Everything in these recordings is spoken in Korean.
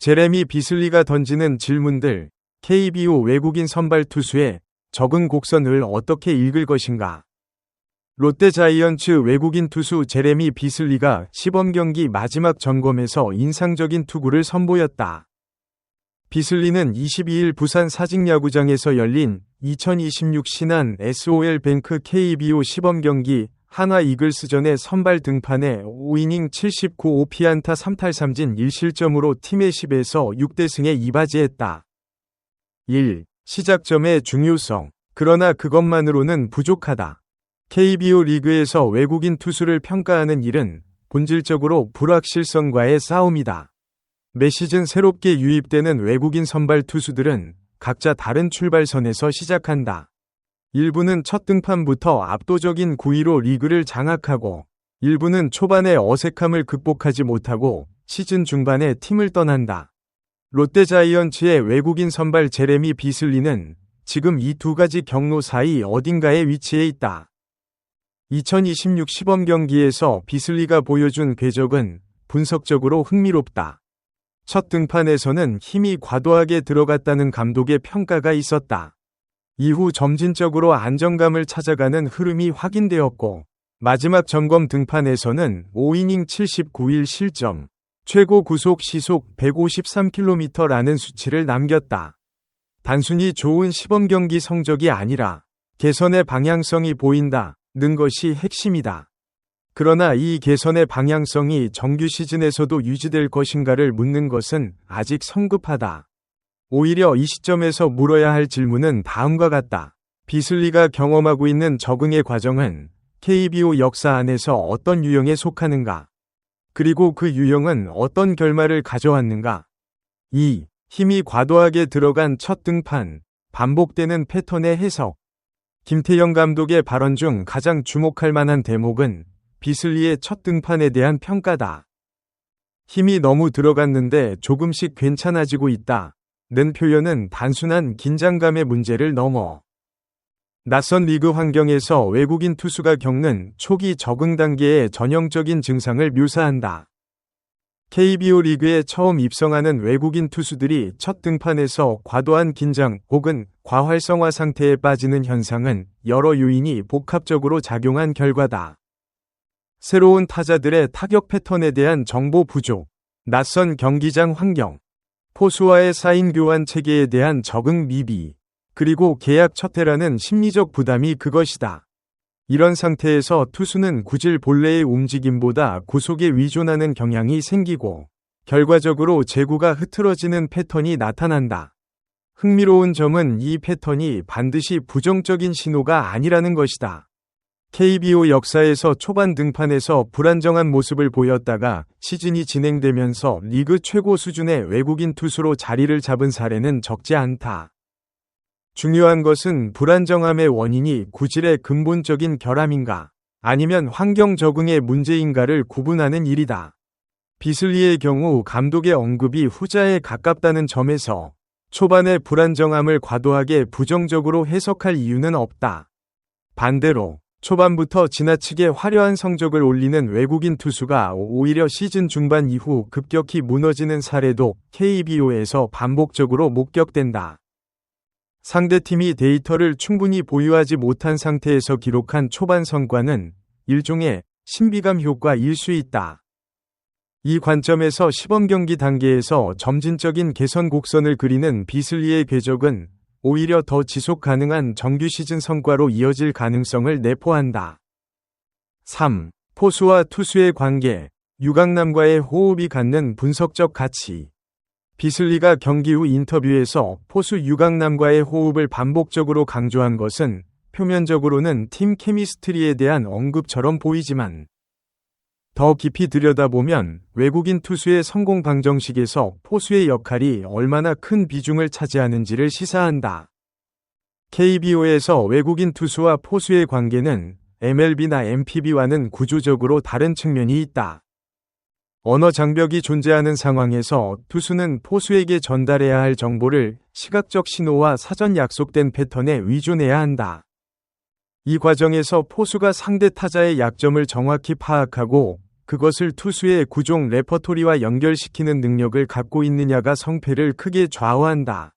제레미 비슬리가 던지는 질문들, KBO 외국인 선발 투수의 적응 곡선을 어떻게 읽을 것인가? 롯데 자이언츠 외국인 투수 제레미 비슬리가 시범경기 마지막 점검에서 인상적인 투구를 선보였다. 비슬리는 22일 부산 사직야구장에서 열린 2026 신한 SOL뱅크 KBO 시범경기 한화 이글스전의 선발 등판에 5이닝 79 5피안타 3탈3진 1실점으로 팀의 10에서 6대승에 이바지했다. 1. 시작점의 중요성. 그러나 그것만으로는 부족하다. KBO 리그에서 외국인 투수를 평가하는 일은 본질적으로 불확실성과의 싸움이다. 매 시즌 새롭게 유입되는 외국인 선발 투수들은 각자 다른 출발선에서 시작한다. 일부는 첫 등판부터 압도적인 9위로 리그를 장악하고, 일부는 초반의 어색함을 극복하지 못하고 시즌 중반에 팀을 떠난다. 롯데 자이언츠의 외국인 선발 제레미 비슬리는 지금 이 두 가지 경로 사이 어딘가에 위치해 있다. 2026 시범 경기에서 비슬리가 보여준 궤적은 분석적으로 흥미롭다. 첫 등판에서는 힘이 과도하게 들어갔다는 감독의 평가가 있었다. 이후 점진적으로 안정감을 찾아가는 흐름이 확인되었고, 마지막 점검 등판에서는 5이닝 79일 실점, 최고 구속 시속 153km라는 수치를 남겼다. 단순히 좋은 시범 경기 성적이 아니라 개선의 방향성이 보인다는 것이 핵심이다. 그러나 이 개선의 방향성이 정규 시즌에서도 유지될 것인가를 묻는 것은 아직 성급하다. 오히려 이 시점에서 물어야 할 질문은 다음과 같다. 비슬리가 경험하고 있는 적응의 과정은 KBO 역사 안에서 어떤 유형에 속하는가? 그리고 그 유형은 어떤 결말을 가져왔는가? 2. 힘이 과도하게 들어간 첫 등판, 반복되는 패턴의 해석. 김태형 감독의 발언 중 가장 주목할 만한 대목은 비슬리의 첫 등판에 대한 평가다. 힘이 너무 들어갔는데 조금씩 괜찮아지고 있다. 는 표현은 단순한 긴장감의 문제를 넘어 낯선 리그 환경에서 외국인 투수가 겪는 초기 적응 단계의 전형적인 증상을 묘사한다. KBO 리그에 처음 입성하는 외국인 투수들이 첫 등판에서 과도한 긴장 혹은 과활성화 상태에 빠지는 현상은 여러 요인이 복합적으로 작용한 결과다. 새로운 타자들의 타격 패턴에 대한 정보 부족, 낯선 경기장 환경, 포수와의 사인 교환 체계에 대한 적응 미비, 그리고 계약 첫 해라는 심리적 부담이 그것이다. 이런 상태에서 투수는 구질 본래의 움직임보다 구속에 의존하는 경향이 생기고, 결과적으로 제구가 흐트러지는 패턴이 나타난다. 흥미로운 점은 이 패턴이 반드시 부정적인 신호가 아니라는 것이다. KBO 역사에서 초반 등판에서 불안정한 모습을 보였다가 시즌이 진행되면서 리그 최고 수준의 외국인 투수로 자리를 잡은 사례는 적지 않다. 중요한 것은 불안정함의 원인이 구질의 근본적인 결함인가, 아니면 환경 적응의 문제인가를 구분하는 일이다. 비슬리의 경우 감독의 언급이 후자에 가깝다는 점에서 초반의 불안정함을 과도하게 부정적으로 해석할 이유는 없다. 반대로 초반부터 지나치게 화려한 성적을 올리는 외국인 투수가 오히려 시즌 중반 이후 급격히 무너지는 사례도 KBO에서 반복적으로 목격된다. 상대팀이 데이터를 충분히 보유하지 못한 상태에서 기록한 초반 성과는 일종의 신비감 효과일 수 있다. 이 관점에서 시범경기 단계에서 점진적인 개선 곡선을 그리는 비슬리의 궤적은 오히려 더 지속 가능한 정규 시즌 성과로 이어질 가능성을 내포한다. 3. 포수와 투수의 관계, 유강남과의 호흡이 갖는 분석적 가치. 비슬리가 경기 후 인터뷰에서 포수 유강남과의 호흡을 반복적으로 강조한 것은 표면적으로는 팀 케미스트리에 대한 언급처럼 보이지만, 더 깊이 들여다보면 외국인 투수의 성공 방정식에서 포수의 역할이 얼마나 큰 비중을 차지하는지를 시사한다. KBO에서 외국인 투수와 포수의 관계는 MLB나 NPB와는 구조적으로 다른 측면이 있다. 언어 장벽이 존재하는 상황에서 투수는 포수에게 전달해야 할 정보를 시각적 신호와 사전 약속된 패턴에 의존해야 한다. 이 과정에서 포수가 상대 타자의 약점을 정확히 파악하고 그것을 투수의 구종 레퍼토리와 연결시키는 능력을 갖고 있느냐가 성패를 크게 좌우한다.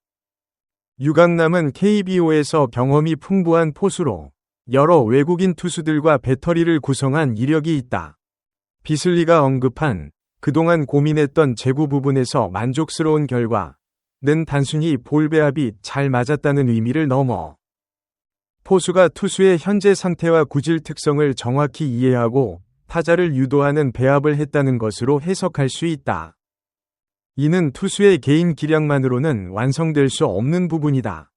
유강남은 KBO에서 경험이 풍부한 포수로 여러 외국인 투수들과 배터리를 구성한 이력이 있다. 비슬리가 언급한 그동안 고민했던 제구 부분에서 만족스러운 결과는 단순히 볼 배합이 잘 맞았다는 의미를 넘어 포수가 투수의 현재 상태와 구질 특성을 정확히 이해하고 타자를 유도하는 배합을 했다는 것으로 해석할 수 있다. 이는 투수의 개인 기량만으로는 완성될 수 없는 부분이다.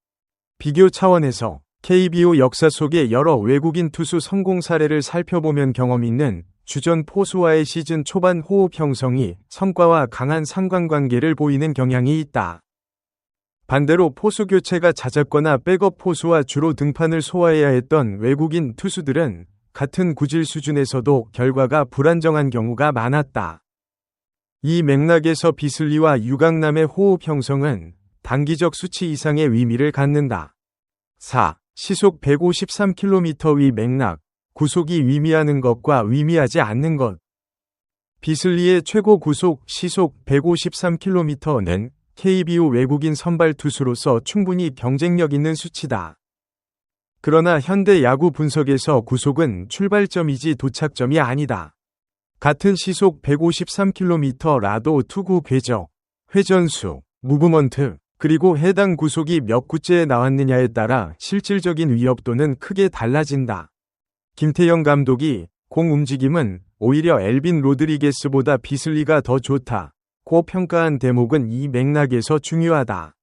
비교 차원에서 KBO 역사 속의 여러 외국인 투수 성공 사례를 살펴보면 경험 있는 주전 포수와의 시즌 초반 호흡 형성이 성과와 강한 상관관계를 보이는 경향이 있다. 반대로 포수 교체가 잦았거나 백업 포수와 주로 등판을 소화해야 했던 외국인 투수들은 같은 구질 수준에서도 결과가 불안정한 경우가 많았다. 이 맥락에서 비슬리와 유강남의 호흡 형성은 단기적 수치 이상의 의미를 갖는다. 4. 시속 153km 맥락, 구속이 의미하는 것과 의미하지 않는 것. 비슬리의 최고 구속 시속 153km는 KBO 외국인 선발 투수로서 충분히 경쟁력 있는 수치다. 그러나 현대 야구 분석에서 구속은 출발점이지 도착점이 아니다. 같은 시속 153km라도 투구 궤적, 회전수, 무브먼트, 그리고 해당 구속이 몇 구째에 나왔느냐에 따라 실질적인 위협도는 크게 달라진다. 김태형 감독이 공 움직임은 오히려 엘빈 로드리게스보다 비슬리가 더 좋다고 평가한 대목은 이 맥락에서 중요하다.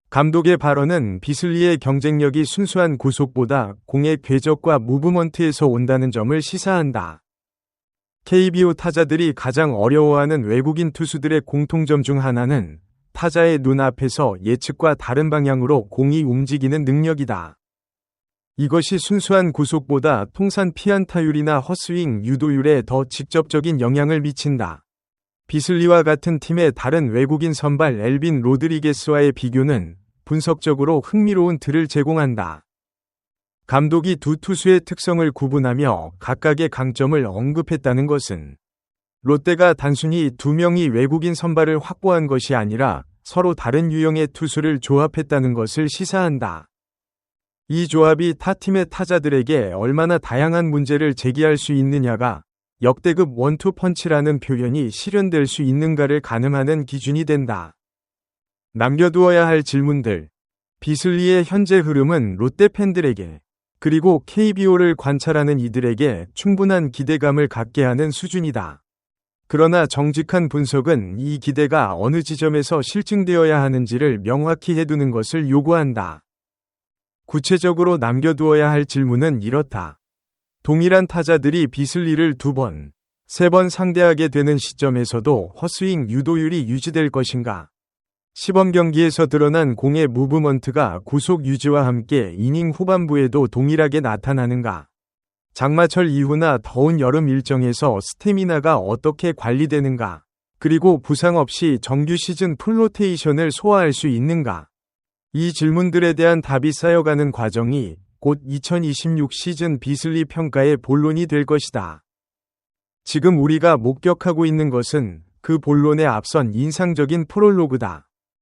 감독의 발언은 비슬리의 경쟁력이 순수한 구속보다 공의 궤적과 무브먼트에서 온다는 점을 시사한다. KBO 타자들이 가장 어려워하는 외국인 투수들의 공통점 중 하나는 타자의 눈앞에서 예측과 다른 방향으로 공이 움직이는 능력이다. 이것이 순수한 구속보다 통산 피안타율이나 헛스윙 유도율에 더 직접적인 영향을 미친다. 비슬리와 같은 팀의 다른 외국인 선발 엘빈 로드리게스와의 비교는 분석적으로 흥미로운 틀을 제공한다. 감독이 두 투수의 특성을 구분하며 각각의 강점을 언급했다는 것은 롯데가 단순히 두 명이 외국인 선발을 확보한 것이 아니라 서로 다른 유형의 투수를 조합했다는 것을 시사한다. 이 조합이 타 팀의 타자들에게 얼마나 다양한 문제를 제기할 수 있느냐가 역대급 원투펀치라는 표현이 실현될 수 있는가를 가늠하는 기준이 된다. 남겨두어야 할 질문들. 비슬리의 현재 흐름은 롯데 팬들에게 그리고 KBO를 관찰하는 이들에게 충분한 기대감을 갖게 하는 수준이다. 그러나 정직한 분석은 이 기대가 어느 지점에서 실증되어야 하는지를 명확히 해두는 것을 요구한다. 구체적으로 남겨두어야 할 질문은 이렇다. 동일한 타자들이 비슬리를 2번, 3번 상대하게 되는 시점에서도 헛스윙 유도율이 유지될 것인가? 시범 경기에서 드러난 공의 무브먼트가 구속 유지와 함께 이닝 후반부에도 동일하게 나타나는가? 장마철 이후나 더운 여름 일정에서 스태미나가 어떻게 관리되는가? 그리고 부상 없이 정규 시즌 풀로테이션을 소화할 수 있는가? 이 질문들에 대한 답이 쌓여가는 과정이 곧 2026 시즌 비슬리 평가의 본론이 될 것이다. 지금 우리가 목격하고 있는 것은 그 본론에 앞선 인상적인 프롤로그다.